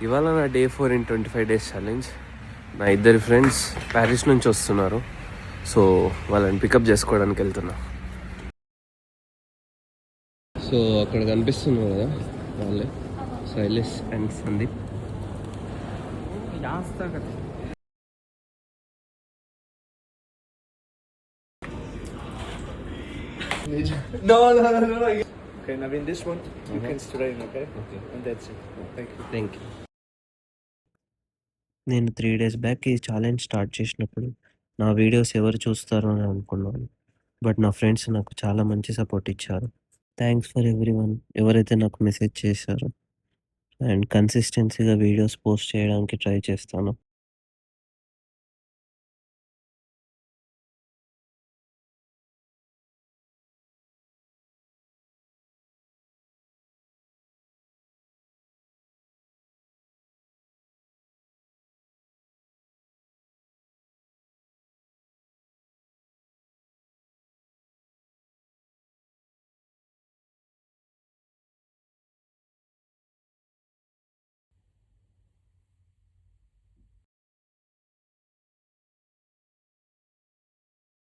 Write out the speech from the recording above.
ఇవాళ నా day 4 in 25 days challenge. నా ఇద్దరు ఫ్రెండ్స్ ప్యారిస్ నుంచి వస్తున్నారు. సో వాళ్ళని పికప్ చేసుకోవడానికి వెళ్తున్నా. సో అక్కడ కనిపిస్తున్నారు కదా వాళ్ళే, Shailesh and Sandeep. No. Okay, Naveen, this one you can strain, okay? And that's it. Thank you. నేను 3 days బ్యాక్ ఈ ఛాలెంజ్ స్టార్ట్ చేసినప్పుడు నా వీడియోస్ ఎవరు చూస్తారో అని అనుకున్నాను. బట్ నా ఫ్రెండ్స్ నాకు చాలా మంచి సపోర్ట్ ఇచ్చారు. థ్యాంక్స్ ఫర్ ఎవ్రీవన్ ఎవరైతే నాకు మెసేజ్ చేశారో. అండ్ కన్సిస్టెన్సీగా వీడియోస్ పోస్ట్ చేయడానికి ట్రై చేస్తాను.